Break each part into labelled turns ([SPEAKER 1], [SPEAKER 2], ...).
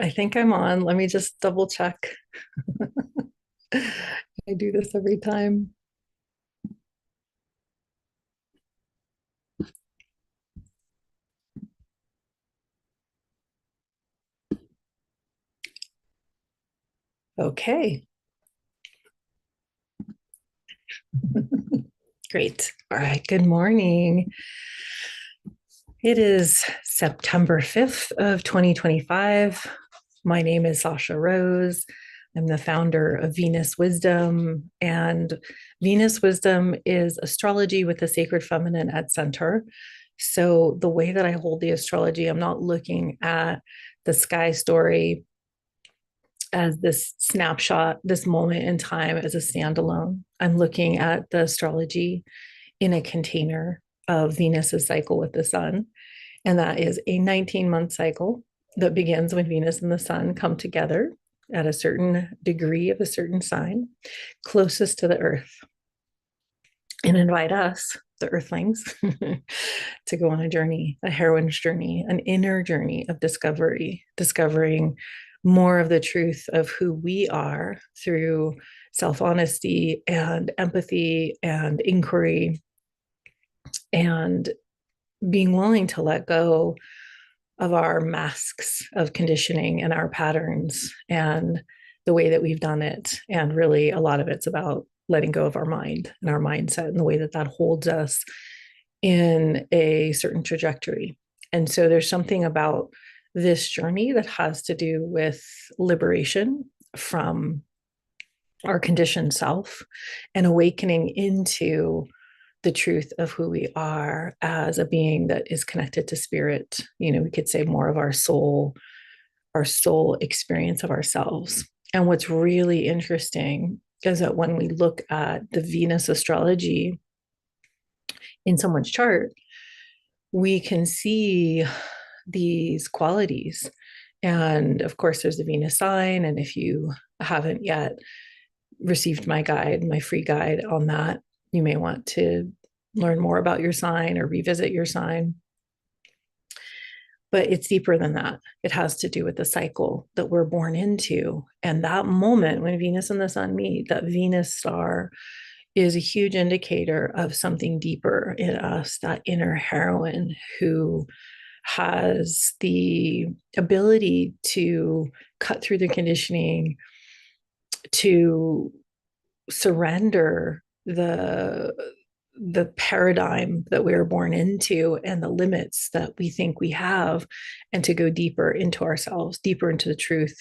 [SPEAKER 1] I think I'm on. Let me just double check. I do this every time. Okay, great. All right, good morning. It is September 5th of 2025. My name is Sasha Rose. I'm the founder of Venus Wisdom, and Venus Wisdom is astrology with the sacred feminine at center. So, the way that I hold the astrology, I'm not looking at the sky story as this snapshot, this moment in time as a standalone. I'm looking at the astrology in a container of Venus's cycle with the sun. And that is a 19-month cycle that begins when Venus and the sun come together at a certain degree of a certain sign closest to the earth and invite us, the earthlings, to go on a journey, a heroine's journey, an inner journey of discovery, discovering more of the truth of who we are through self-honesty and empathy and inquiry, and being willing to let go of our masks of conditioning and our patterns and the way that we've done it. And really, a lot of it's about letting go of our mind and our mindset and the way that that holds us in a certain trajectory. And so there's something about this journey that has to do with liberation from our conditioned self and awakening into the truth of who we are as a being that is connected to spirit. You know, we could say more of our soul experience of ourselves. And what's really interesting is that when we look at the Venus astrology in someone's chart, we can see these qualities. And of course, there's the Venus sign. And if you haven't yet received my guide, my free guide on that, you may want to learn more about your sign or revisit your sign. But it's deeper than that. It has to do with the cycle that we're born into. And that moment when Venus and the sun meet, that Venus star is a huge indicator of something deeper in us, that inner heroine who has the ability to cut through the conditioning, to surrender the paradigm that we were born into and the limits that we think we have, and to go deeper into ourselves, deeper into the truth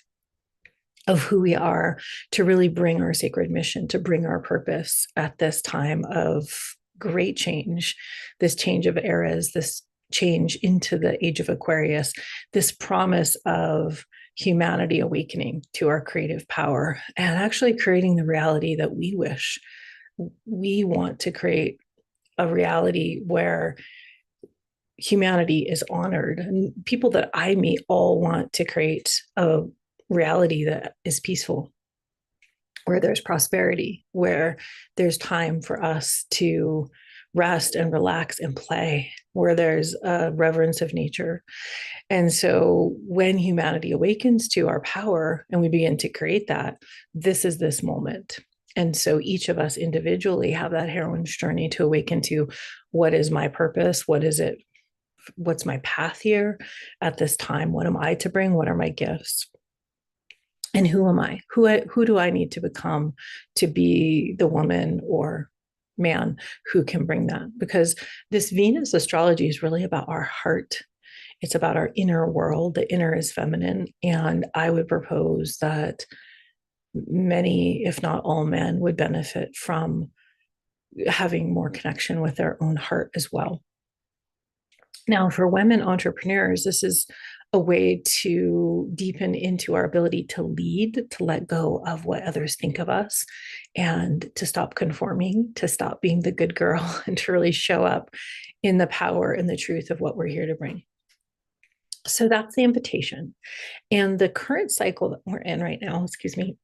[SPEAKER 1] of who we are, to really bring our sacred mission, to bring our purpose at this time of great change, this change of eras, this change into the age of Aquarius, this promise of humanity awakening to our creative power and actually creating the reality that we wish. We want to create a reality where humanity is honored. And people that I meet all want to create a reality that is peaceful, where there's prosperity, where there's time for us to rest and relax and play, where there's a reverence of nature. And so when humanity awakens to our power and we begin to create that, this is this moment. And so each of us individually have that heroine's journey to awaken to what is my purpose? What is it? What's my path here at this time? What am I to bring? What are my gifts? And who am I? Who do I need to become to be the woman or man who can bring that? Because this Venus astrology is really about our heart. It's about our inner world. The inner is feminine. And I would propose that many, if not all men, would benefit from having more connection with their own heart as well. Now, for women entrepreneurs, this is a way to deepen into our ability to lead, to let go of what others think of us, and to stop conforming, to stop being the good girl, and to really show up in the power and the truth of what we're here to bring. So that's the invitation. And the current cycle that we're in right now, excuse me,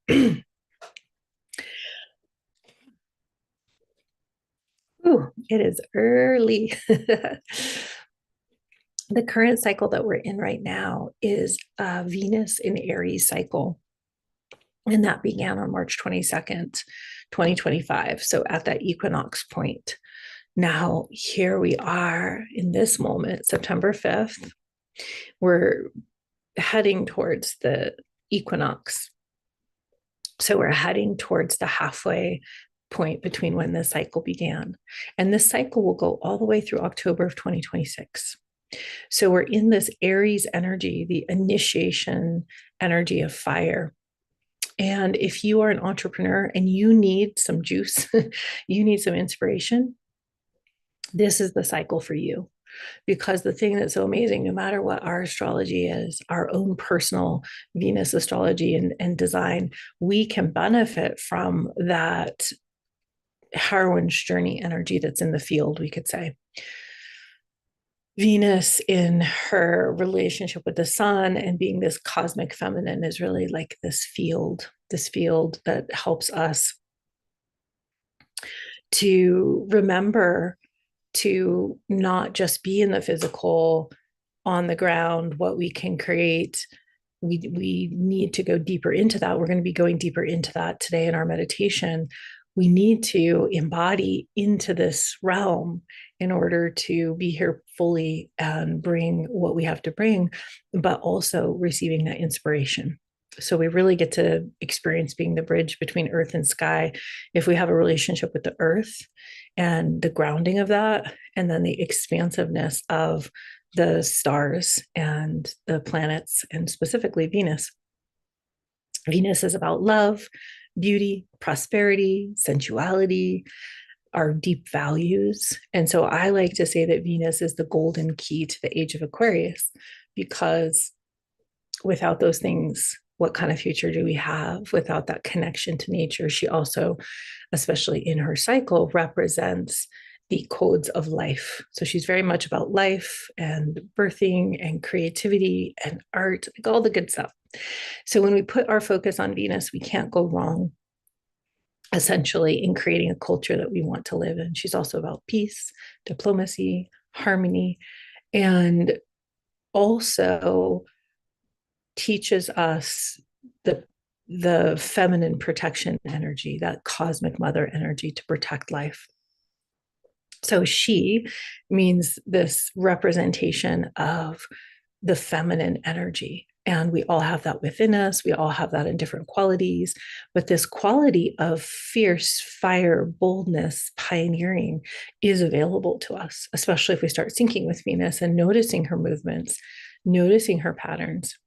[SPEAKER 1] ooh, it is early. The current cycle that we're in right now is Venus in Aries cycle. And that began on March 22nd, 2025. So at that equinox point. Now, here we are in this moment, September 5th. We're heading towards the equinox. So we're heading towards the halfway point between when this cycle began. And this cycle will go all the way through October of 2026. So we're in this Aries energy, the initiation energy of fire. And if you are an entrepreneur and you need some juice, you need some inspiration, this is the cycle for you. Because the thing that's so amazing, no matter what our astrology is, our own personal Venus astrology and design, we can benefit from that heroine's journey energy that's in the field, we could say. Venus in her relationship with the sun and being this cosmic feminine is really like this field that helps us to remember to not just be in the physical on the ground, what we can create. We need to go deeper into that. We're going to be going deeper into that today in our meditation. We need to embody into this realm in order to be here fully and bring what we have to bring, but also receiving that inspiration. So we really get to experience being the bridge between earth and sky if we have a relationship with the earth and the grounding of that, and then the expansiveness of the stars and the planets, and specifically Venus. Venus is about love, beauty, prosperity, sensuality, our deep values. And so I like to say that Venus is the golden key to the age of Aquarius, because without those things, what kind of future do we have without that connection to nature? She also, especially in her cycle, represents the codes of life. So she's very much about life and birthing and creativity and art, like all the good stuff. So when we put our focus on Venus, we can't go wrong, essentially, in creating a culture that we want to live in. She's also about peace, diplomacy, harmony, and also teaches us the feminine protection energy, that cosmic mother energy to protect life. So she means this representation of the feminine energy. And we all have that within us. We all have that in different qualities. But this quality of fierce fire, boldness, pioneering is available to us, especially if we start syncing with Venus and noticing her movements, noticing her patterns,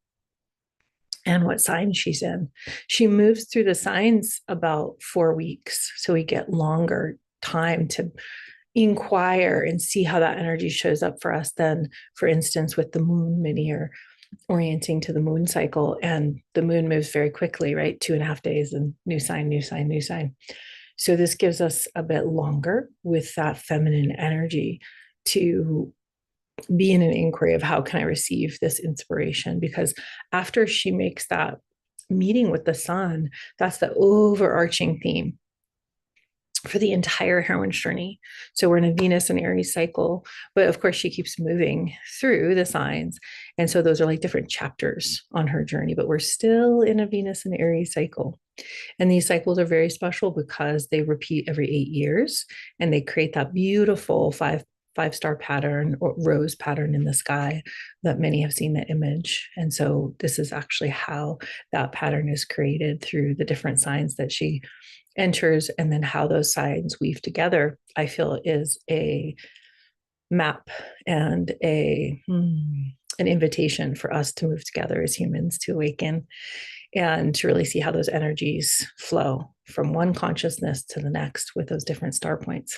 [SPEAKER 1] and what sign she's in. She moves through the signs about 4 weeks. So we get longer time to inquire and see how that energy shows up for us than, for instance, with the moon. Many are orienting to the moon cycle, and the moon moves very quickly, right? 2.5 days and new sign, new sign, new sign. So this gives us a bit longer with that feminine energy to be in an inquiry of how can I receive this inspiration? Because after she makes that meeting with the sun, that's the overarching theme for the entire heroine's journey. So we're in a Venus and Aries cycle, but of course she keeps moving through the signs. And so those are like different chapters on her journey, but we're still in a Venus and Aries cycle. And these cycles are very special because they repeat every 8 years, and they create that beautiful five-star pattern or rose pattern in the sky that many have seen the image. And so this is actually how that pattern is created through the different signs that she enters, and then how those signs weave together, I feel, is a map and an invitation for us to move together as humans, to awaken and to really see how those energies flow from one consciousness to the next with those different star points.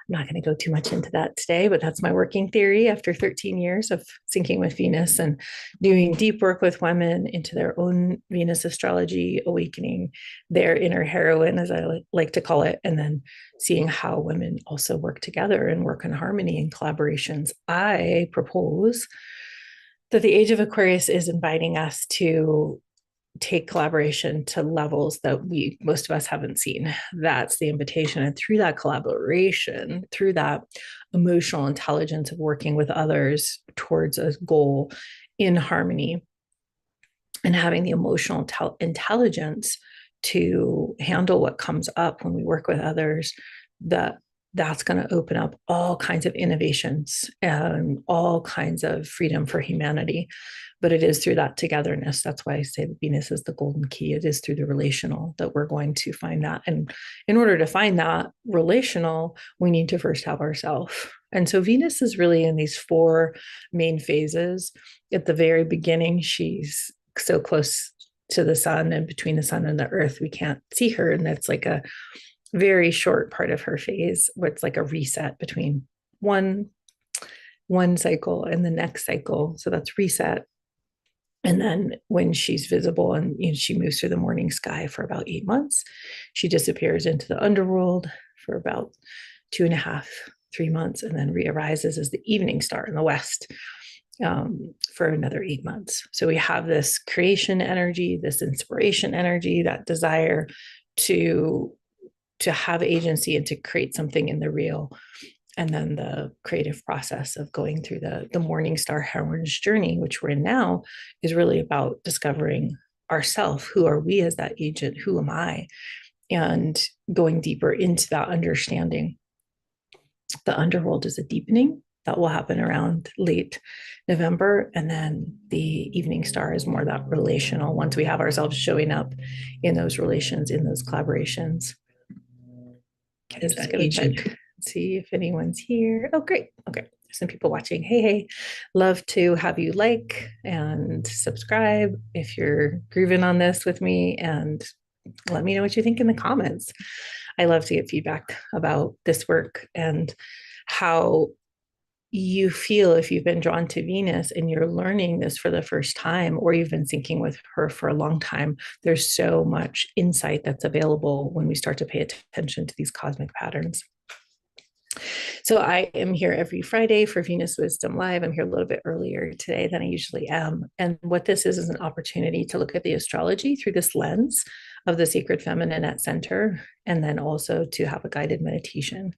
[SPEAKER 1] I'm not going to go too much into that today, but that's my working theory after 13 years of syncing with Venus and doing deep work with women into their own Venus astrology, awakening their inner heroine, as I like to call it, and then seeing how women also work together and work in harmony and collaborations. I propose that the age of Aquarius is inviting us to take collaboration to levels that most of us haven't seen. That's the invitation. And through that collaboration, through that emotional intelligence of working with others towards a goal in harmony, and having the emotional intelligence to handle what comes up when we work with others, that's going to open up all kinds of innovations and all kinds of freedom for humanity. But it is through that togetherness. That's why I say that Venus is the golden key. It is through the relational that we're going to find that. And in order to find that relational, we need to first have ourselves. And so Venus is really in these four main phases. At the very beginning, she's so close to the sun, and between the sun and the earth, we can't see her. And that's like a very short part of her phase where it's like a reset between one cycle and the next cycle. So that's reset. And then when she's visible and she moves through the morning sky for about 8 months, she disappears into the underworld for about 2.5, 3 months, and then re-arises as the evening star in the west for another 8 months. So we have this creation energy, this inspiration energy, that desire to have agency and to create something in the real. And then the creative process of going through the morning star heroine's journey, which we're in now, is really about discovering ourself. Who are we as that agent? Who am I? And going deeper into that understanding. The underworld is a deepening that will happen around late November. And then the evening star is more that relational, once we have ourselves showing up in those relations, in those collaborations. Okay, I'm just going to check, see if anyone's here. Oh, great. Okay. There's some people watching. Hey, love to have you like and subscribe if you're grooving on this with me, and let me know what you think in the comments. I love to get feedback about this work and how you feel if you've been drawn to Venus and you're learning this for the first time, or you've been syncing with her for a long time. There's so much insight that's available when we start to pay attention to these cosmic patterns. So I am here every Friday for Venus Wisdom Live. I'm here a little bit earlier today than I usually am. And what this is an opportunity to look at the astrology through this lens of the sacred feminine at center, and then also to have a guided meditation.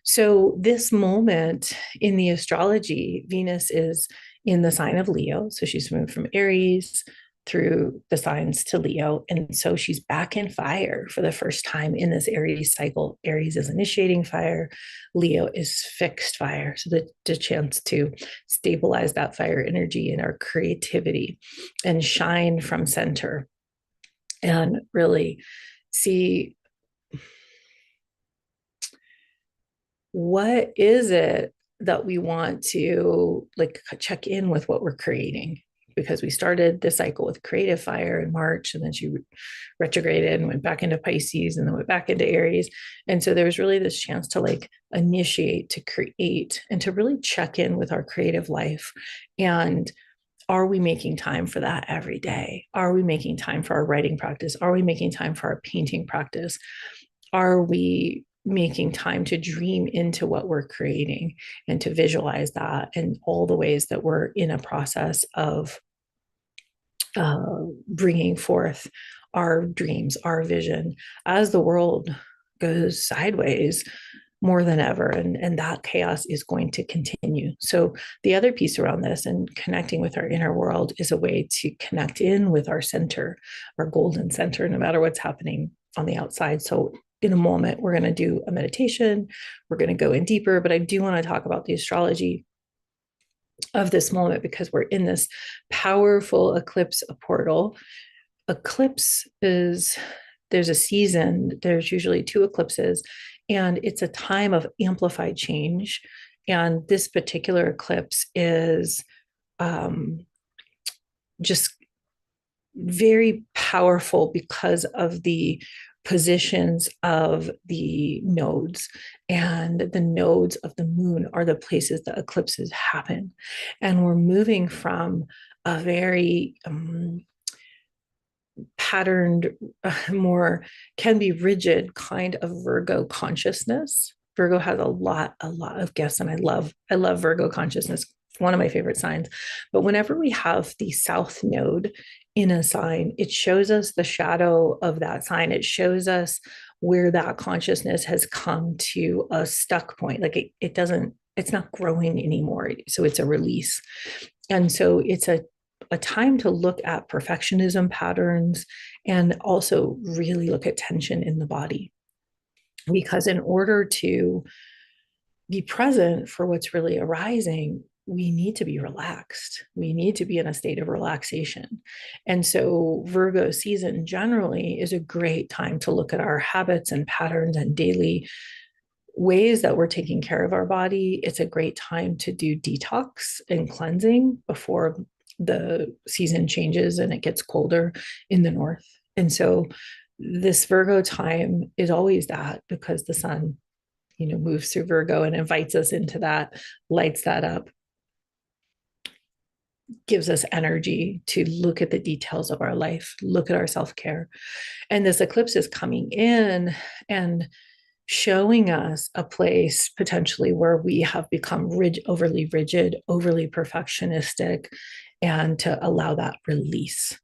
[SPEAKER 1] So this moment in the astrology, Venus is in the sign of Leo. So she's moved from Aries through the signs to Leo. And so she's back in fire for the first time in this Aries cycle. Aries is initiating fire. Leo is fixed fire. So the chance to stabilize that fire energy in our creativity and shine from center and really see what is it that we want to like check in with what we're creating, because we started this cycle with creative fire in March, and then she retrograded and went back into Pisces, and then went back into Aries. And so there was really this chance to like initiate, to create, and to really check in with our creative life. And are we making time for that every day? Are we making time for our writing practice? Are we making time for our painting practice? Are we making time to dream into what we're creating and to visualize that, and all the ways that we're in a process of bringing forth our dreams, our vision, as the world goes sideways more than ever, and that chaos is going to continue. So the other piece around this and connecting with our inner world is a way to connect in with our center, our golden center, no matter what's happening on the outside. So in a moment, we're going to do a meditation. We're going to go in deeper, but I do want to talk about the astrology of this moment, because we're in this powerful eclipse portal. Eclipse is, there's a season, there's usually 2 eclipses, and it's a time of amplified change. And this particular eclipse is just very powerful because of the positions of the nodes, and the nodes of the moon are the places that eclipses happen. And we're moving from a very patterned, more can be rigid kind of Virgo consciousness. Virgo has a lot of gifts, and I love Virgo consciousness. It's one of my favorite signs. But whenever we have the south node in a sign, it shows us the shadow of that sign. It shows us where that consciousness has come to a stuck point. Like it doesn't, it's not growing anymore. So it's a release. And so it's a time to look at perfectionism patterns and also really look at tension in the body. Because in order to be present for what's really arising, we need to be relaxed. We need to be in a state of relaxation. And so, Virgo season generally is a great time to look at our habits and patterns and daily ways that we're taking care of our body. It's a great time to do detox and cleansing before the season changes and it gets colder in the north. And so, this Virgo time is always that because the sun moves through Virgo and invites us into that, lights that up, gives us energy to look at the details of our life, look at our self-care. And this eclipse is coming in and showing us a place potentially where we have become overly rigid, overly perfectionistic, and to allow that release.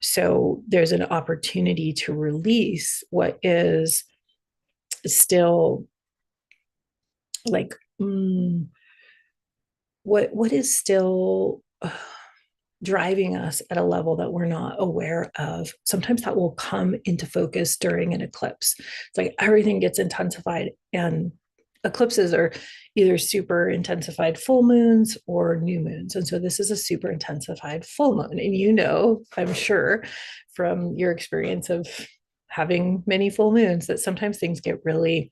[SPEAKER 1] So there's an opportunity to release what is still like what is still driving us at a level that we're not aware of. Sometimes that will come into focus during an eclipse. It's like everything gets intensified, and eclipses are either super intensified full moons or new moons. And so this is a super intensified full moon. And I'm sure from your experience of having many full moons that sometimes things get really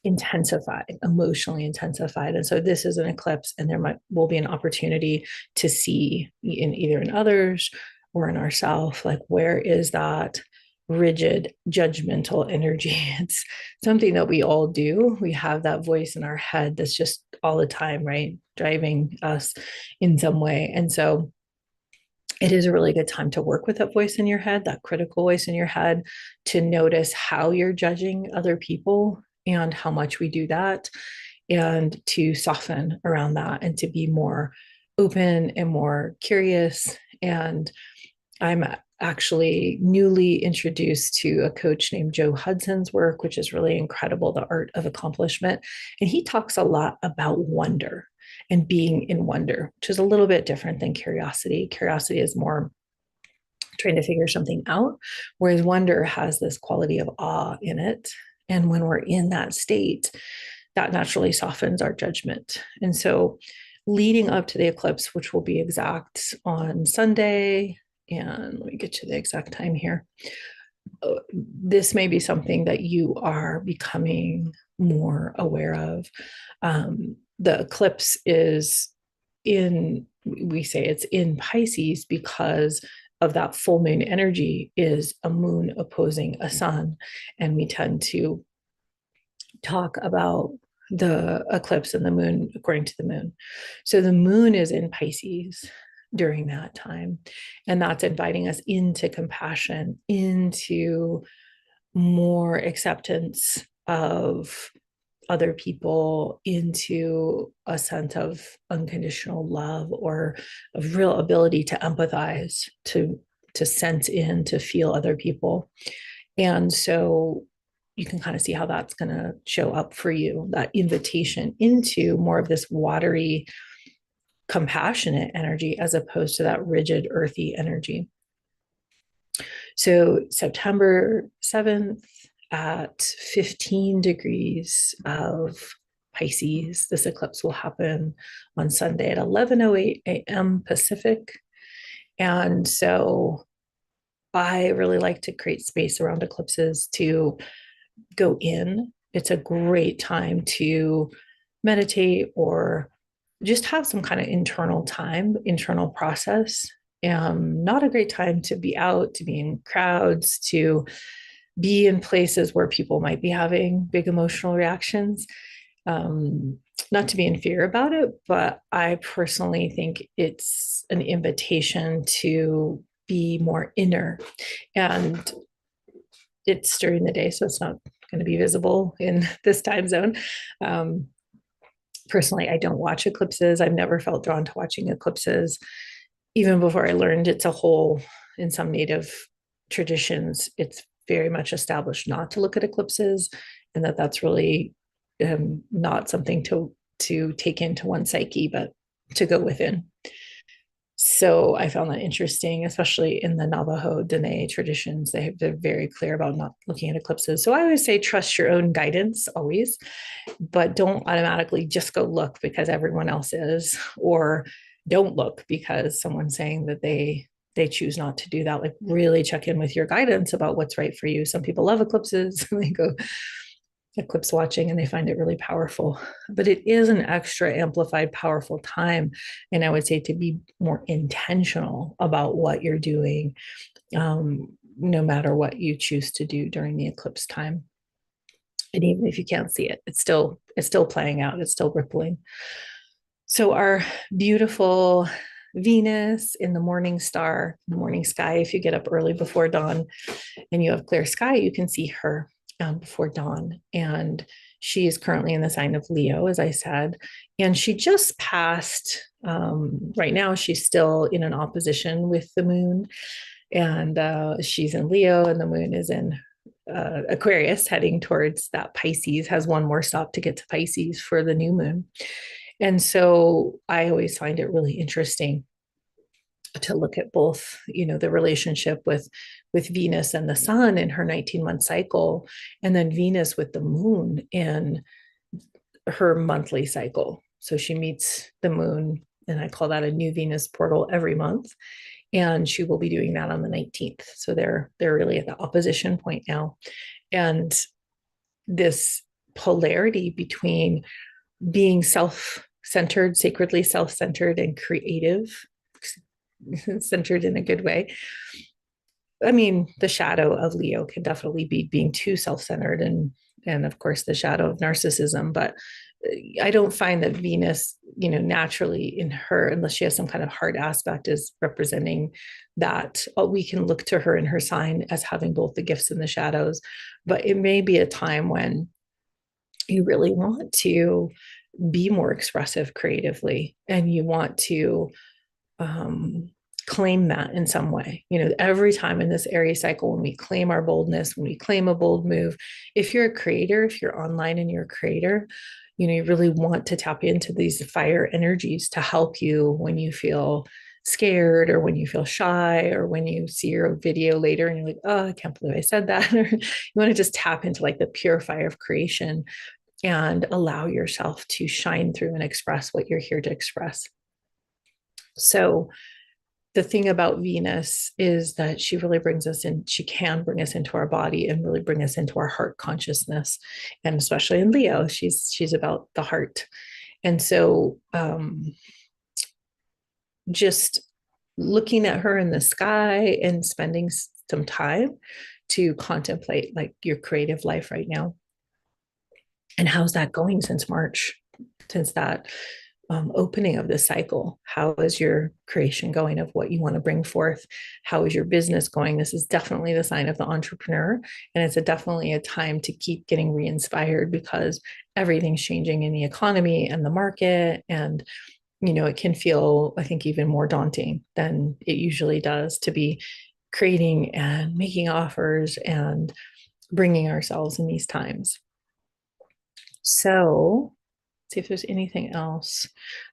[SPEAKER 1] intensified, emotionally intensified. And so this is an eclipse, and will be an opportunity to see either in others or in ourselves, like where is that rigid, judgmental energy? It's something that we all do. We have that voice in our head that's just all the time, right? Driving us in some way. And so it is a really good time to work with that voice in your head, that critical voice in your head, to notice how you're judging other people and how much we do that, and to soften around that and to be more open and more curious. And I'm actually newly introduced to a coach named Joe Hudson's work, which is really incredible, The Art of Accomplishment. And he talks a lot about wonder and being in wonder, which is a little bit different than curiosity. Curiosity is more trying to figure something out, whereas wonder has this quality of awe in it. And when we're in that state, that naturally softens our judgment. And so, leading up to the eclipse, which will be exact on Sunday, and let me get you the exact time here. This may be something that you are becoming more aware of. The eclipse is we say it's in Pisces because of that full moon energy is a moon opposing a sun. And we tend to talk about the eclipse and the moon according to the moon. So the moon is in Pisces during that time. And that's inviting us into compassion, into more acceptance of other people, into a sense of unconditional love or a real ability to empathize, to sense in, to feel other people. And so you can kind of see how that's going to show up for you, that invitation into more of this watery, compassionate energy as opposed to that rigid, earthy energy. So September 7th at 15 degrees of Pisces, this eclipse will happen on Sunday at 11:08 a.m. Pacific. And so I really like to create space around eclipses to go in. It's a great time to meditate or just have some kind of internal time, internal process. Not a great time to be out, to be in crowds, to be in places where people might be having big emotional reactions. Not to be in fear about it, but I personally think it's an invitation to be more inner. And it's during the day, so it's not going to be visible in this time zone. Personally, I don't watch eclipses. I've never felt drawn to watching eclipses. Even before I learned it's a whole, in some native traditions, it's very much established not to look at eclipses, and that's really not something to take into one psyche, but to go within. So I found that interesting, especially in the Navajo Dene traditions. They're very clear about not looking at eclipses. So I always say trust your own guidance always, but don't automatically just go look because everyone else is, or don't look because someone's saying that they choose not to do that. Like really check in with your guidance about what's right for you. Some people love eclipses and they go eclipse watching and they find it really powerful, but it is an extra amplified powerful time. And I would say to be more intentional about what you're doing, no matter what you choose to do during the eclipse time. And even if you can't see it, it's still playing out, it's still rippling. So our beautiful Venus in the morning star, the morning sky, if you get up early before dawn and you have clear sky, you can see her before dawn. And she is currently in the sign of Leo, as I said. And she just passed, right now, she's still in an opposition with the moon. And she's in Leo, and the moon is in Aquarius, heading towards that Pisces, has one more stop to get to Pisces for the new moon. And so I always find it really interesting to look at both, the relationship with Venus and the sun in her 19-month cycle, and then Venus with the moon in her monthly cycle. So she meets the moon, and I call that a new Venus portal every month. And she will be doing that on the 19th. So they're really at the opposition point now. And this polarity between being self-centered, sacredly self-centered, and creative, centered in a good way. I mean, the shadow of Leo can definitely be being too self-centered, and of course the shadow of narcissism. But I don't find that Venus, naturally in her, unless she has some kind of hard aspect, is representing that. We can look to her in her sign as having both the gifts and the shadows. But it may be a time when you really want to be more expressive creatively, and you want to claim that in some way. Every time in this Aries cycle, when we claim our boldness, when we claim a bold move, if you're a creator, if you're online and you're a creator, you really want to tap into these fire energies to help you when you feel scared, or when you feel shy, or when you see your video later and you're like, oh, I can't believe I said that. Or you want to just tap into like the pure fire of creation and allow yourself to shine through and express what you're here to express. So the thing about Venus is that she really brings us in, she can bring us into our body and really bring us into our heart consciousness. And especially in Leo, she's about the heart. And so just looking at her in the sky and spending some time to contemplate like your creative life right now. And how's that going since March, since that opening of the cycle? How is your creation going of what you want to bring forth? How is your business going? This is definitely the sign of the entrepreneur. And it's definitely a time to keep getting re-inspired, because everything's changing in the economy and the market. And, it can feel, I think, even more daunting than it usually does to be creating and making offers and bringing ourselves in these times. So see if there's anything else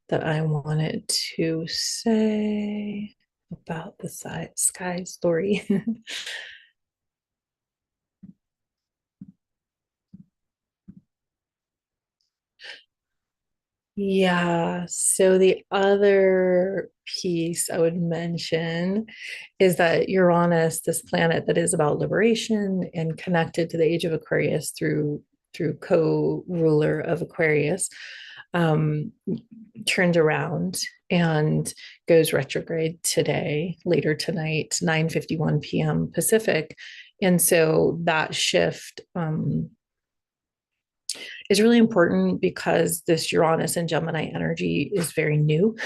[SPEAKER 1] that I wanted to say about the sky story. Yeah. So the other piece I would mention is that Uranus, this planet that is about liberation and connected to the age of Aquarius through co-ruler of Aquarius, um, turned around and goes retrograde today, later tonight, 9:51 p.m. Pacific. And so that shift is really important because this Uranus and Gemini energy is very new.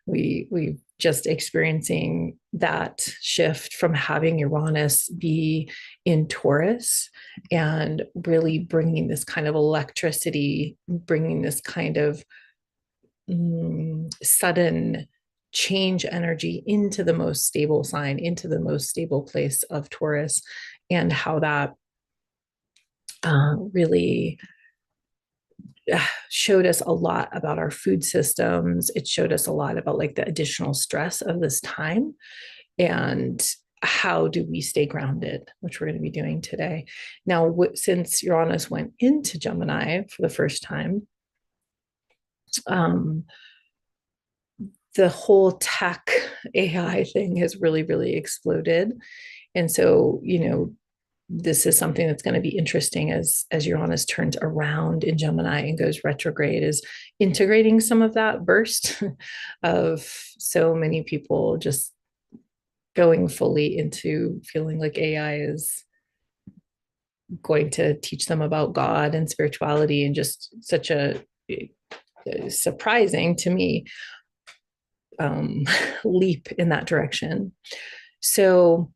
[SPEAKER 1] We just experiencing that shift from having Uranus be in Taurus and really bringing this kind of electricity, bringing this kind of sudden change energy into the most stable sign, into the most stable place of Taurus, and how that really showed us a lot about our food systems. It showed us a lot about like the additional stress of this time and how do we stay grounded, which we're going to be doing today. Now, since Uranus went into Gemini for the first time, the whole tech AI thing has really, really exploded. And so, this is something that's going to be interesting as Uranus turns around in Gemini and goes retrograde, is integrating some of that burst of so many people just going fully into feeling like AI is going to teach them about God and spirituality, and just such a surprising to me leap in that direction. So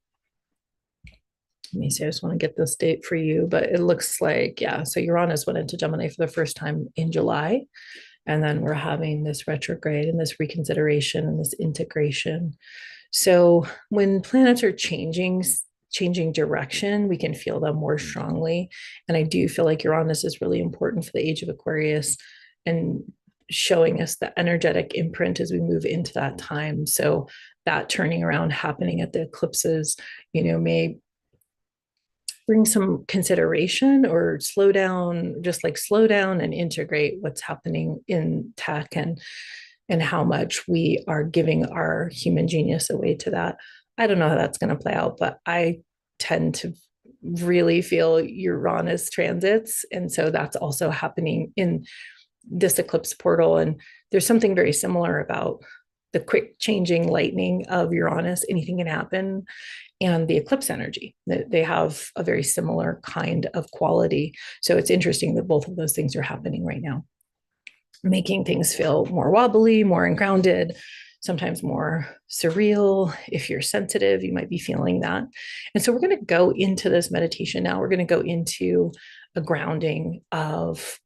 [SPEAKER 1] let me see, I just want to get this date for you, but it looks like, yeah, so Uranus went into Gemini for the first time in July. And then we're having this retrograde and this reconsideration and this integration. So when planets are changing direction, we can feel them more strongly. And I do feel like Uranus is really important for the age of Aquarius and showing us the energetic imprint as we move into that time. So that turning around happening at the eclipses, may bring some consideration or slow down, just like slow down and integrate what's happening in tech and how much we are giving our human genius away to that. I don't know how that's going to play out, but I tend to really feel Uranus transits. And so that's also happening in this eclipse portal. And there's something very similar about the quick changing lightning of Uranus. Anything can happen. And the eclipse energy, they have a very similar kind of quality. So it's interesting that both of those things are happening right now, making things feel more wobbly, more ungrounded, sometimes more surreal. If you're sensitive, you might be feeling that. And so we're going to go into this meditation now. We're going to go into a grounding of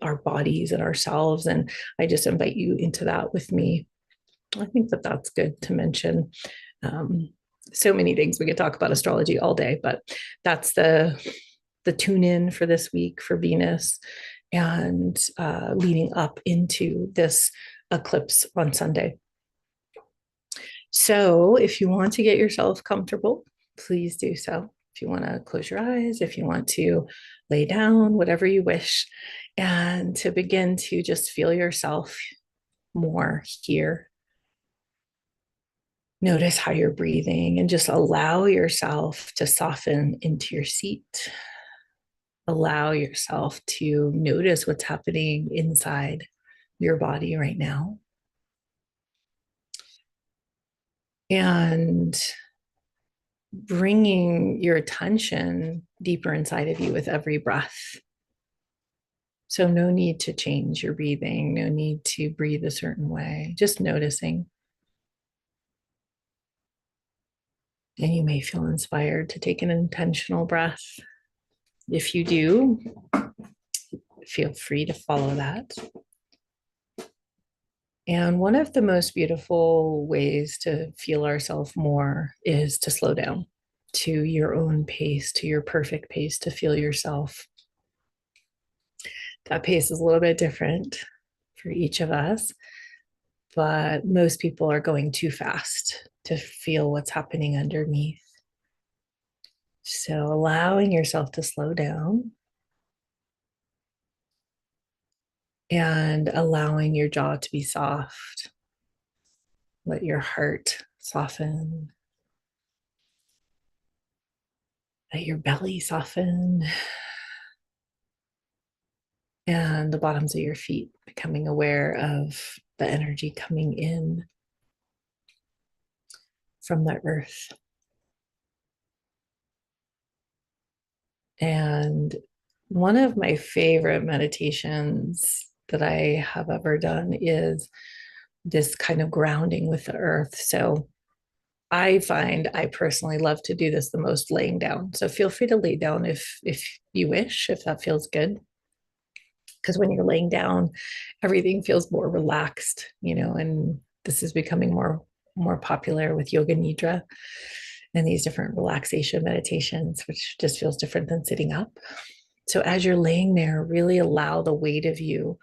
[SPEAKER 1] our bodies and ourselves. And I just invite you into that with me. I think that that's good to mention. So many things we could talk about astrology all day, but that's the tune in for this week for Venus and leading up into this eclipse on Sunday. So if you want to get yourself comfortable, please do so. If you want to close your eyes, if you want to lay down, whatever you wish, and to begin to just feel yourself more here. Notice how you're breathing and just allow yourself to soften into your seat. Allow yourself to notice what's happening inside your body right now. And bringing your attention deeper inside of you with every breath. So, no need to change your breathing, no need to breathe a certain way, just noticing. And you may feel inspired to take an intentional breath. If you do, feel free to follow that. And one of the most beautiful ways to feel ourselves more is to slow down to your own pace, to your perfect pace, to feel yourself. That pace is a little bit different for each of us, but most people are going too fast to feel what's happening underneath. So allowing yourself to slow down and allowing your jaw to be soft. Let your heart soften. Let your belly soften. And the bottoms of your feet, becoming aware of the energy coming in from the earth. And One of my favorite meditations that I have ever done is this kind of grounding with the earth. So I find I personally love to do this the most laying down. So feel free to lay down if you wish, if that feels good. Because when you're laying down, everything feels more relaxed, and this is becoming more popular with yoga nidra and these different relaxation meditations, which just feels different than sitting up. So as you're laying there, really allow the weight of you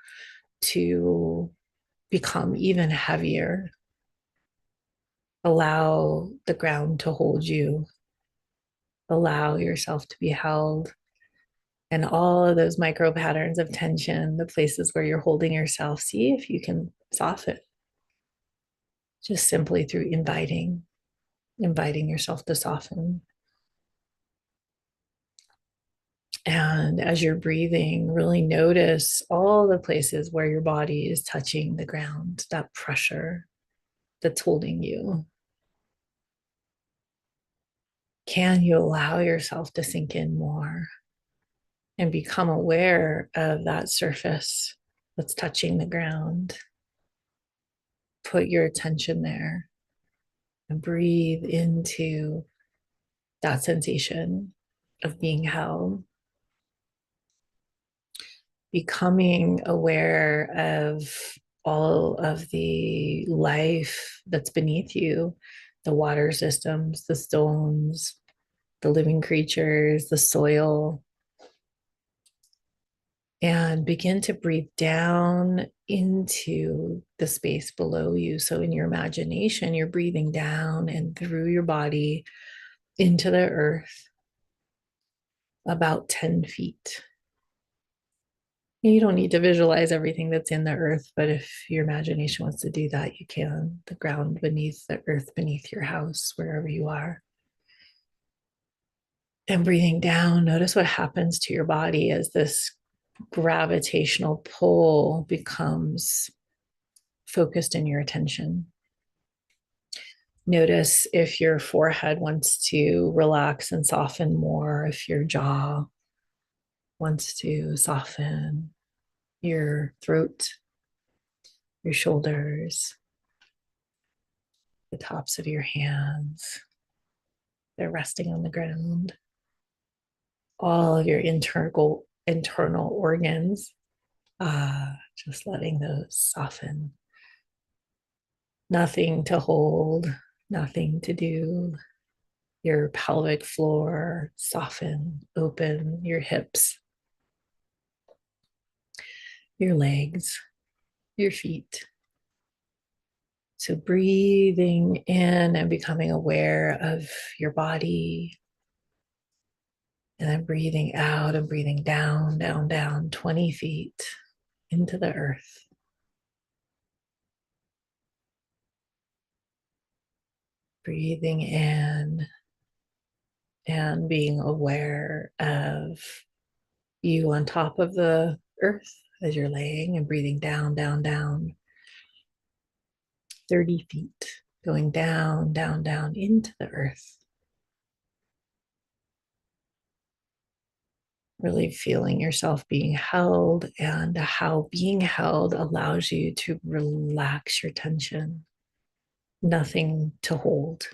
[SPEAKER 1] to become even heavier. Allow the ground to hold you. Allow yourself to be held. And all of those micro patterns of tension, the places where you're holding yourself, see if you can soften just simply through inviting yourself to soften. And as you're breathing, really notice all the places where your body is touching the ground, that pressure that's holding you. Can you allow yourself to sink in more and become aware of that surface that's touching the ground? Put your attention there and breathe into that sensation of being held, becoming aware of all of the life that's beneath you, the water systems, the stones, the living creatures, the soil, and begin to breathe down into the space below you. So, in your imagination, you're breathing down and through your body into the earth about 10 feet. You don't need to visualize everything that's in the earth, but if your imagination wants to do that, you can. The ground beneath, the earth beneath your house, wherever you are. And breathing down, notice what happens to your body as this gravitational pull becomes focused in your attention. Notice if your forehead wants to relax and soften more, if your jaw wants to soften, your throat, your shoulders, the tops of your hands. They're resting on the ground. All of your internal organs, just letting those soften. Nothing to hold, nothing to do. Your pelvic floor, soften, open your hips, your legs, your feet. So breathing in and becoming aware of your body, and then breathing out and breathing down, down, down 20 feet into the earth. Breathing in and being aware of you on top of the earth as you're laying, and breathing down, down, down 30 feet, going down, down, down into the earth. Really feeling yourself being held and how being held allows you to relax your tension. Nothing to hold.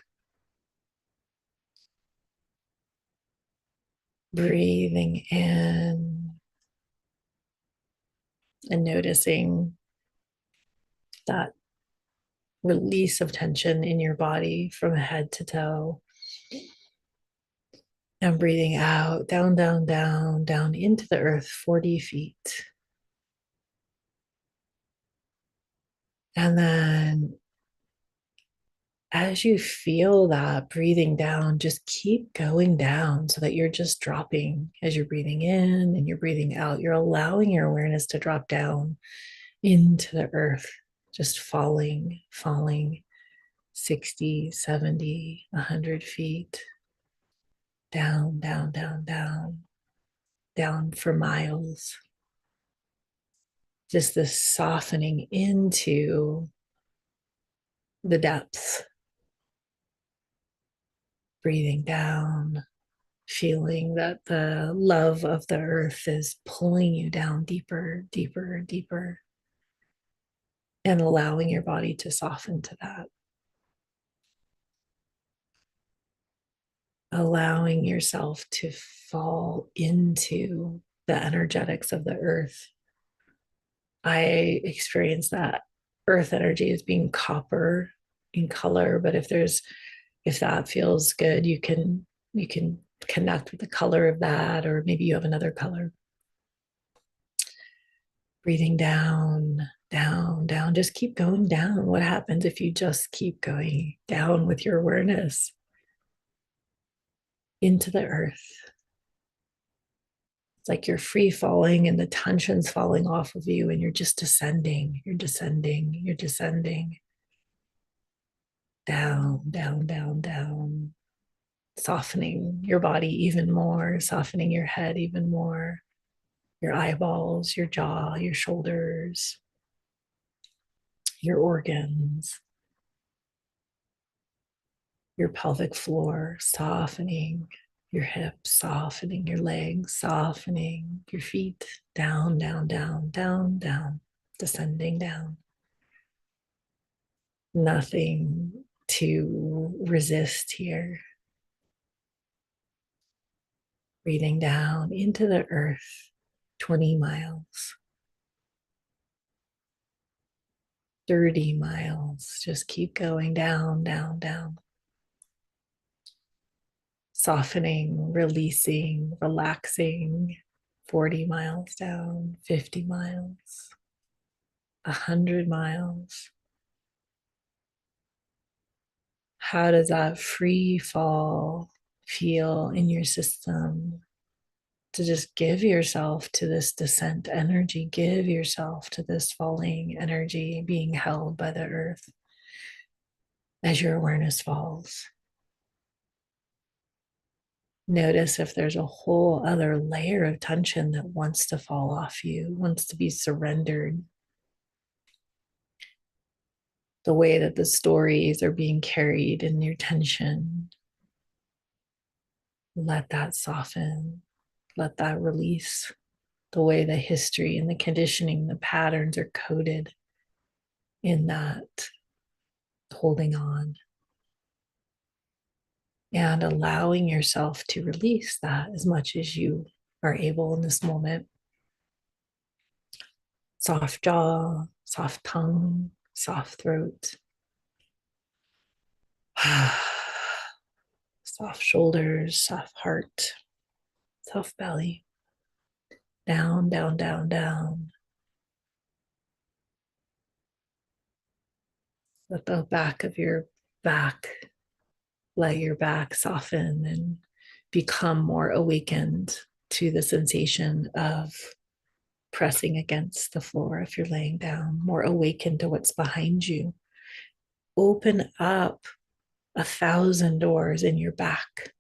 [SPEAKER 1] Breathing in and noticing that release of tension in your body from head to toe. And breathing out, down, down, down, down into the earth, 40 feet. And then as you feel that breathing down, just keep going down so that you're just dropping as you're breathing in and you're breathing out. You're allowing your awareness to drop down into the earth, just falling, falling 60, 70, 100 feet, down, down, down, down, down for miles. Just this softening into the depths, breathing down, feeling that the love of the earth is pulling you down deeper, deeper, deeper, and allowing your body to soften to that. Allowing yourself to fall into the energetics of the earth. I experience that earth energy as being copper in color, but if that feels good, you can connect with the color of that, or maybe you have another color. Breathing down, down, down. Just keep going down. What happens if you just keep going down with your awareness into the earth? It's like you're free falling and the tension's falling off of you, and you're just descending. You're descending. You're descending. Down, down, down, down. Softening your body even more, softening your head even more, your eyeballs, your jaw, your shoulders, your organs, your pelvic floor, softening your hips, softening your legs, softening your feet, down, down, down, down, down, descending down. Nothing to resist here. Breathing down into the earth, 20 miles, 30 miles. Just keep going down, down, down. Softening, releasing, relaxing. 40 miles down, 50 miles, 100 miles. How does that free fall feel in your system? To just give yourself to this descent energy, give yourself to this falling energy being held by the earth as your awareness falls. Notice if there's a whole other layer of tension that wants to fall off you, wants to be surrendered. The way that the stories are being carried in your tension, let that soften, let that release. The way the history and the conditioning, the patterns are coded in that holding on. And allowing yourself to release that as much as you are able in this moment. Soft jaw, soft tongue, soft throat, soft shoulders, soft heart, soft belly. Down, down, down, down. Let the back of your back, let your back soften and become more awakened to the sensation of pressing against the floor if you're laying down, more awakened to what's behind you. Open up 1,000 doors in your back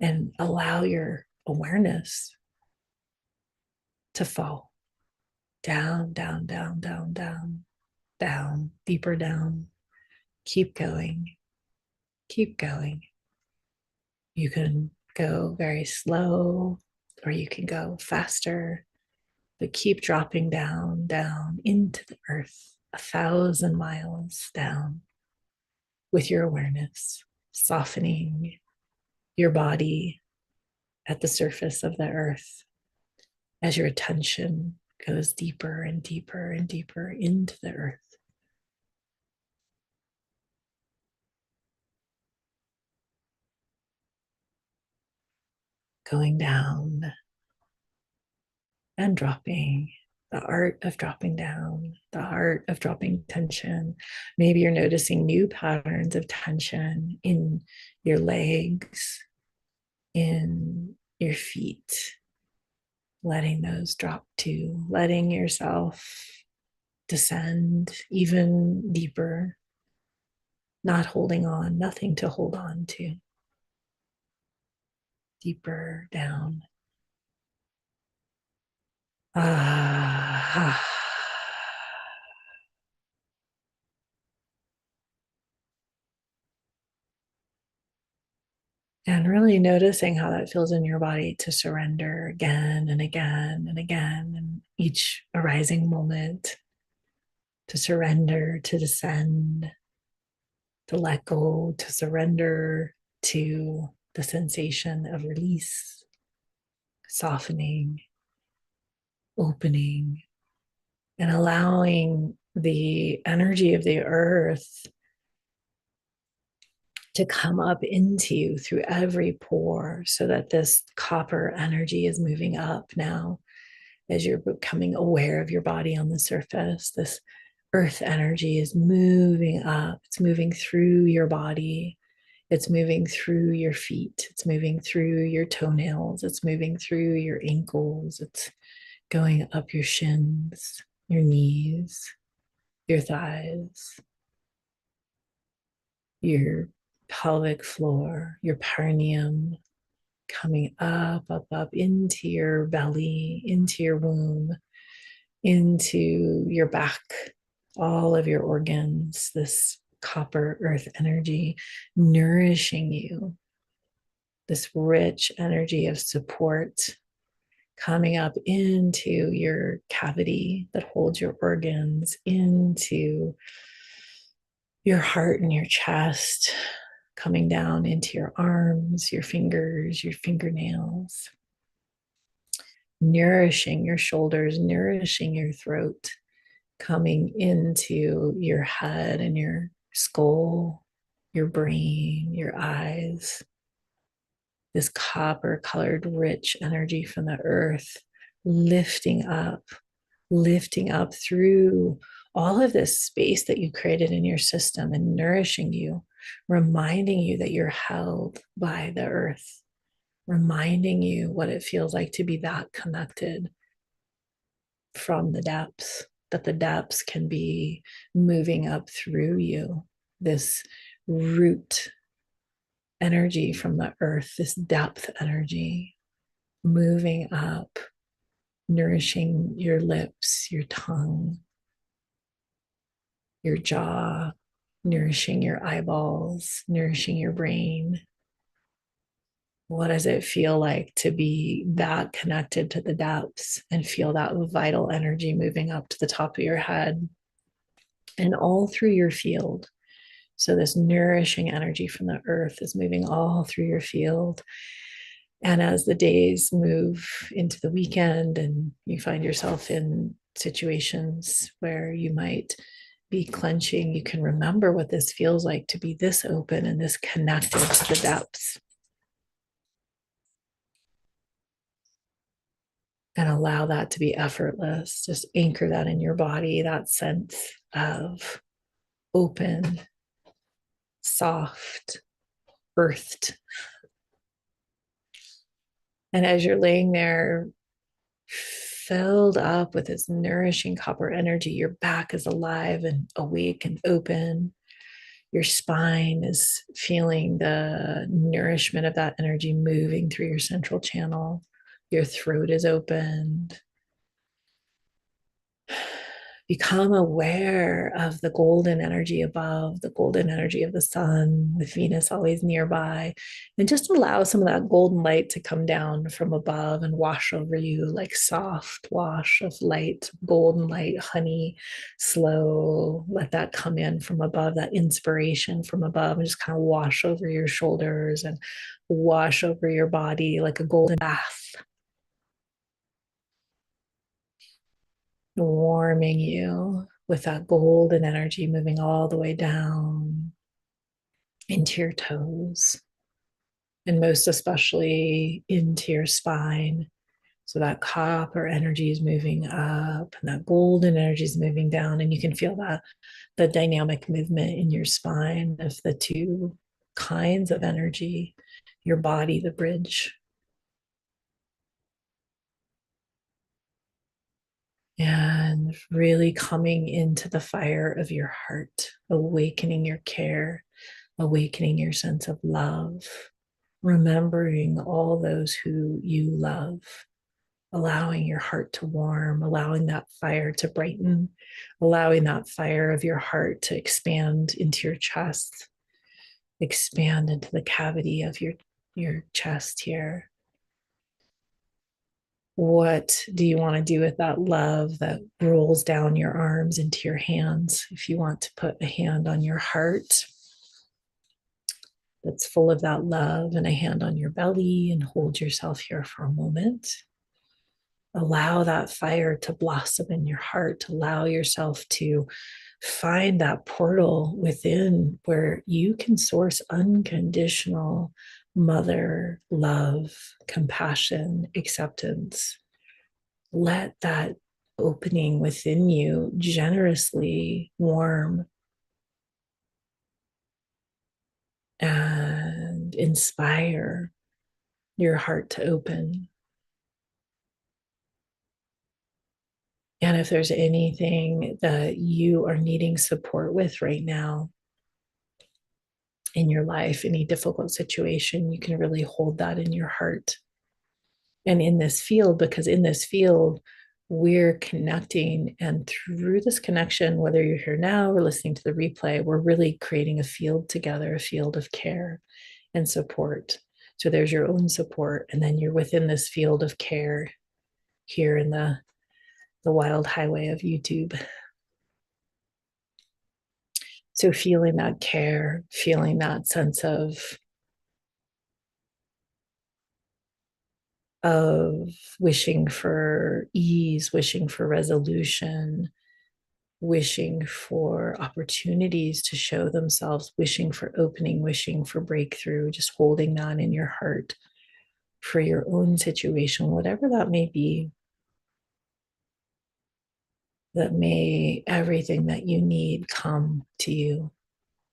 [SPEAKER 1] and allow your awareness to fall down, down, down, down, down, down, deeper down. Keep going. Keep going. You can go very slow or you can go faster, but keep dropping down, down into the earth, 1,000 miles down with your awareness, softening your body at the surface of the earth as your attention goes deeper and deeper and deeper into the earth. Going down and dropping, the art of dropping down, the art of dropping tension. Maybe you're noticing new patterns of tension in your legs, in your feet, letting those drop too, letting yourself descend even deeper, not holding on, nothing to hold on to. Deeper down. Ah. And really noticing how that feels in your body to surrender again and again and again, and each arising moment to surrender, to descend, to let go, to surrender to the sensation of release, softening, opening, and allowing the energy of the earth to come up into you through every pore so that this copper energy is moving up now as you're becoming aware of your body on the surface. This earth energy is moving up, it's moving through your body, it's moving through your feet, it's moving through your toenails, it's moving through your ankles, it's going up your shins, your knees, your thighs, your pelvic floor, your perineum, coming up, up, up into your belly, into your womb, into your back, all of your organs, this copper earth energy nourishing you, this rich energy of support coming up into your cavity that holds your organs, into your heart and your chest, coming down into your arms, your fingers, your fingernails, nourishing your shoulders, nourishing your throat, coming into your head and your skull, your brain, your eyes. This copper colored, rich energy from the earth, lifting up, lifting up through all of this space that you created in your system and nourishing you, reminding you that you're held by the earth, reminding you what it feels like to be that connected from the depths, that the depths can be moving up through you. This root energy from the earth, this depth energy moving up, nourishing your lips, your tongue, your jaw, nourishing your eyeballs, nourishing your brain. What does it feel like to be that connected to the depths and feel that vital energy moving up to the top of your head and all through your field? So, this nourishing energy from the earth is moving all through your field. And as the days move into the weekend and you find yourself in situations where you might be clenching, you can remember what this feels like to be this open and this connected to the depths. And allow that to be effortless. Just anchor that in your body, that sense of open, soft, earthed. And as you're laying there, filled up with this nourishing copper energy, your back is alive and awake and open. Your spine is feeling the nourishment of that energy moving through your central channel. Your throat is opened. Become aware of the golden energy above, the golden energy of the sun, with Venus always nearby, and just allow some of that golden light to come down from above and wash over you like soft wash of light, golden light, honey, slow. Let that come in from above, that inspiration from above, and just kind of wash over your shoulders and wash over your body like a golden bath, warming you with that golden energy moving all the way down into your toes, and most especially into your spine. So that copper energy is moving up and that golden energy is moving down. And you can feel that the dynamic movement in your spine of the two kinds of energy, your body, the bridge. And really coming into the fire of your heart, awakening your care, awakening your sense of love, remembering all those who you love, allowing your heart to warm, allowing that fire to brighten, allowing that fire of your heart to expand into your chest, expand into the cavity of your your chest here. What do you want to do with that love that rolls down your arms into your hands? If you want to put a hand on your heart that's full of that love and a hand on your belly, and hold yourself here for a moment. Allow that fire to blossom in your heart. Allow yourself to find that portal within where you can source unconditional mother love, compassion, acceptance. Let that opening within you generously warm and inspire your heart to open. And if there's anything that you are needing support with right now in your life, any difficult situation, you can really hold that in your heart and in this field, because in this field, we're connecting. And through this connection, whether you're here now or listening to the replay, we're really creating a field together, a field of care and support. So there's your own support, and then you're within this field of care here in the wild highway of YouTube. So feeling that care, feeling that sense of wishing for ease, wishing for resolution, wishing for opportunities to show themselves, wishing for opening, wishing for breakthrough, just holding that in your heart for your own situation, whatever that may be. That may everything that you need come to you,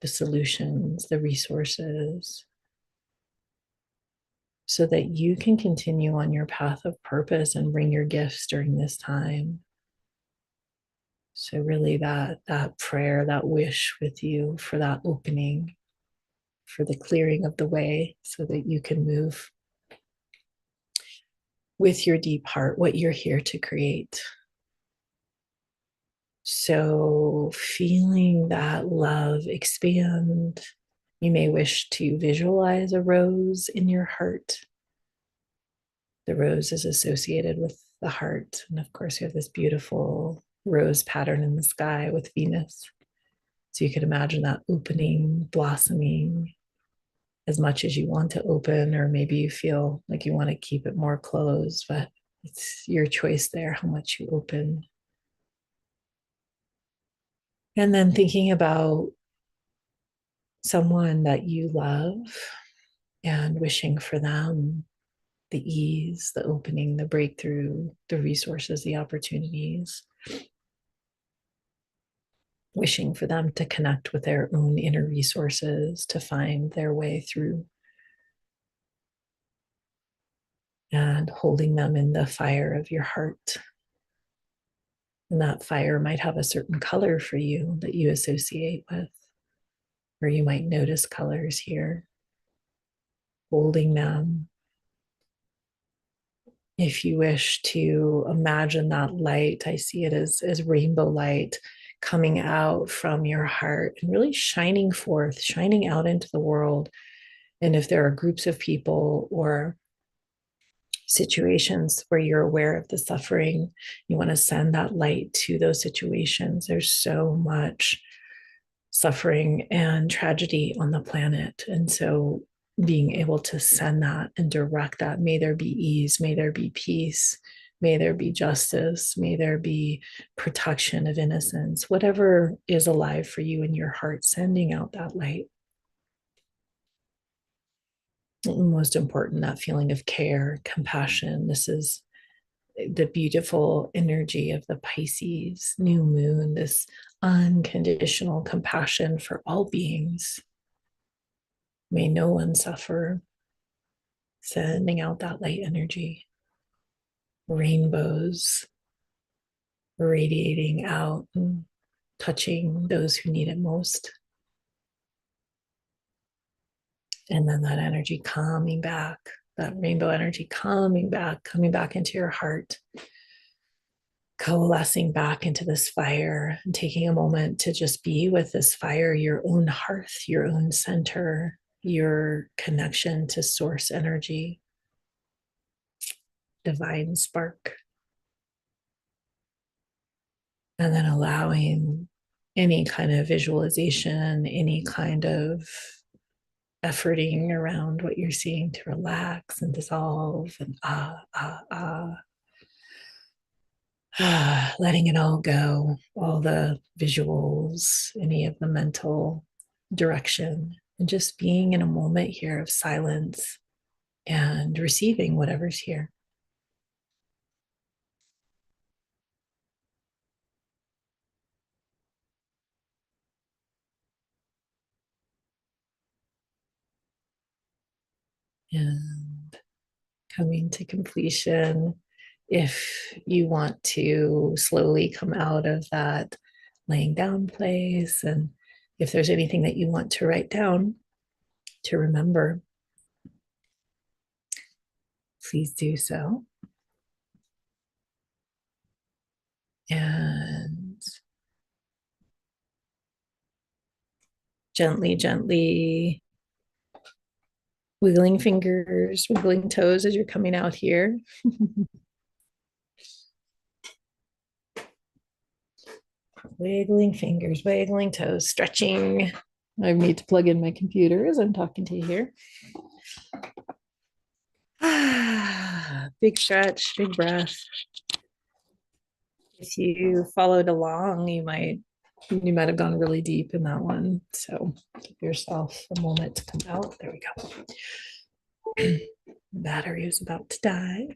[SPEAKER 1] the solutions, the resources, so that you can continue on your path of purpose and bring your gifts during this time. So really that prayer, that wish with you for that opening, for the clearing of the way so that you can move with your deep heart what you're here to create. So feeling that love expand. You may wish to visualize a rose in your heart. The rose is associated with the heart. And of course, you have this beautiful rose pattern in the sky with Venus. So you can imagine that opening, blossoming as much as you want to open, or maybe you feel like you want to keep it more closed, but it's your choice there how much you open. And then thinking about someone that you love and wishing for them the ease, the opening, the breakthrough, the resources, the opportunities. Wishing for them to connect with their own inner resources, to find their way through. And holding them in the fire of your heart. And that fire might have a certain color for you that you associate with, or you might notice colors here. Holding them. If you wish to imagine that light, I see it as rainbow light coming out from your heart and really shining forth, shining out into the world. And if there are groups of people or situations where you're aware of the suffering, you want to send that light to those situations. There's so much suffering and tragedy on the planet. And so being able to send that and direct that, may there be ease, may there be peace, may there be justice, may there be protection of innocence, whatever is alive for you in your heart, sending out that light. And most important, that feeling of care, compassion. This is the beautiful energy of the Pisces new moon, this unconditional compassion for all beings. May no one suffer. Sending out that light energy. Rainbows radiating out and touching those who need it most. And then that energy coming back, that rainbow energy coming back into your heart, coalescing back into this fire, and taking a moment to just be with this fire, your own hearth, your own center, your connection to source energy, divine spark, and then allowing any kind of visualization, any kind of efforting around what you're seeing to relax and dissolve and letting it all go, all the visuals, any of the mental direction, and just being in a moment here of silence and receiving whatever's here. And coming to completion, if you want to slowly come out of that laying down place, and if there's anything that you want to write down to remember, please do so. And gently, gently wiggling fingers, wiggling toes as you're coming out here. Wiggling fingers, wiggling toes, stretching. I need to plug in my computer as I'm talking to you here. Big stretch, big breath. If you followed along, you might have gone really deep in that one. So give yourself a moment to come out. There we go. Battery is about to die.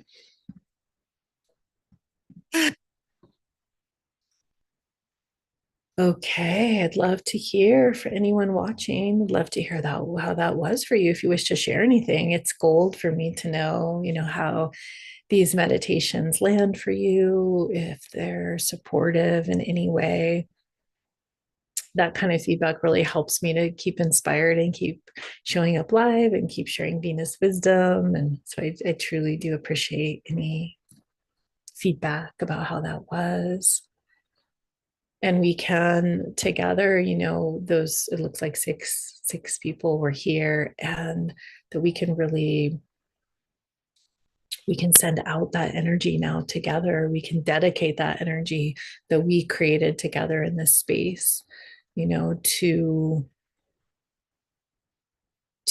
[SPEAKER 1] Okay, I'd love to hear for anyone watching. I'd love to hear that how that was for you. If you wish to share anything, it's gold for me to know, how these meditations land for you, if they're supportive in any way. That kind of feedback really helps me to keep inspired and keep showing up live and keep sharing Venus wisdom. And so I truly do appreciate any feedback about how that was. And we can together, those, it looks like six people were here, and that we can send out that energy now together. We can dedicate that energy that we created together in this space, to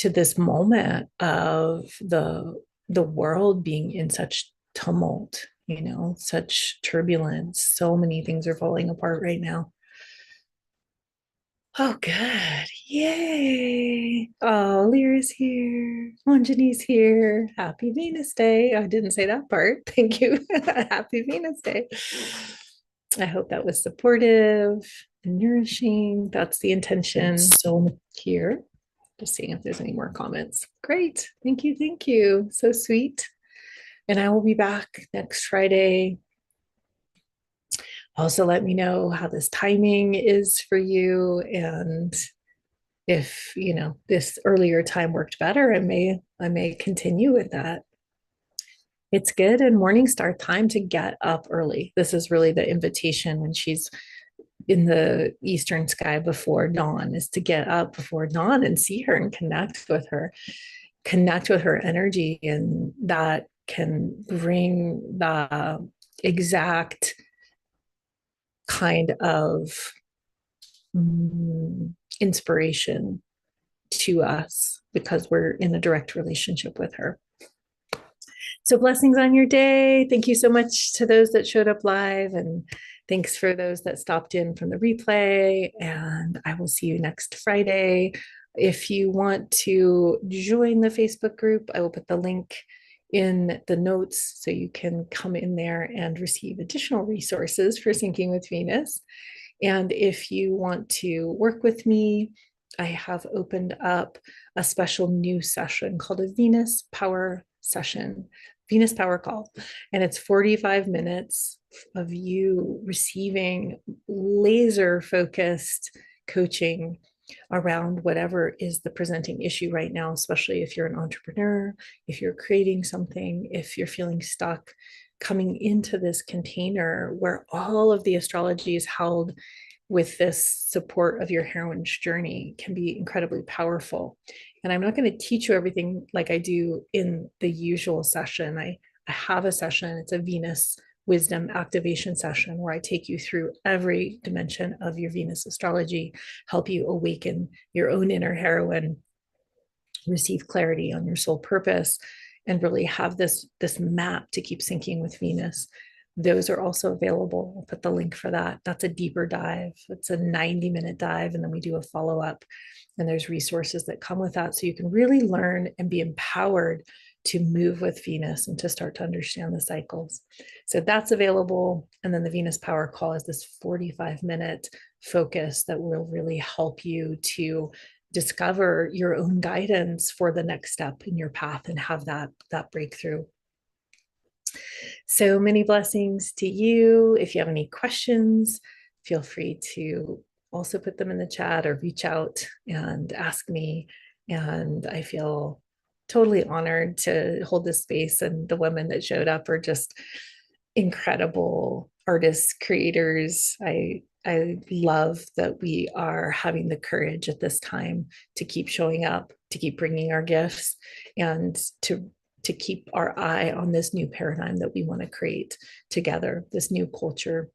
[SPEAKER 1] this moment of the world being in such tumult, such turbulence. So many things are falling apart right now. Oh, good. Yay. Oh, Lyra's here. Anjani's here. Happy Venus Day. I didn't say that part. Thank you. Happy Venus Day. I hope that was supportive and nourishing. That's the intention. So here, just seeing if there's any more comments. Great. Thank you. Thank you. So sweet. And I will be back next Friday. Also, let me know how this timing is for you, and if this earlier time worked better, I may continue with that. It's good in morning star time to get up early. This is really the invitation when she's in the eastern sky before dawn, is to get up before dawn and see her and connect with her energy, and that can bring the exact kind of inspiration to us because we're in a direct relationship with her. So blessings on your day. Thank you so much to those that showed up live, and thanks for those that stopped in from the replay. And I will see you next Friday. If you want to join the Facebook group, I will put the link in the notes so you can come in there and receive additional resources for syncing with Venus. And if you want to work with me, I have opened up a special new session called a Venus Power Session, Venus Power Call. And it's 45 minutes of you receiving laser focused coaching around whatever is the presenting issue right now, especially if you're an entrepreneur, if you're creating something, if you're feeling stuck, coming into this container where all of the astrology is held with this support of your heroine's journey can be incredibly powerful. And I'm not going to teach you everything like I do in the usual session. I have a session, it's a Venus wisdom activation session where I take you through every dimension of your Venus astrology, help you awaken your own inner heroine, receive clarity on your soul purpose, and really have this map to keep syncing with Venus. Those are also available. I'll put the link for that. That's a deeper dive. It's a 90-minute dive, and then we do a follow-up. And there's resources that come with that. So you can really learn and be empowered to move with Venus and to start to understand the cycles. So that's available. And then the Venus Power Call is this 45-minute focus that will really help you to discover your own guidance for the next step in your path and have that breakthrough. So many blessings to you. If you have any questions, feel free to also put them in the chat or reach out and ask me. And I feel totally honored to hold this space. And the women that showed up are just incredible artists, creators. I love that we are having the courage at this time to keep showing up, to keep bringing our gifts, and to keep our eye on this new paradigm that we want to create together, this new culture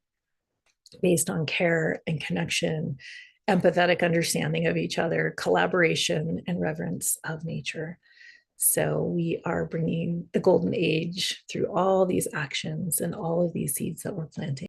[SPEAKER 1] based on care and connection, empathetic understanding of each other, collaboration, and reverence of nature. So we are bringing the golden age through all these actions and all of these seeds that we're planting.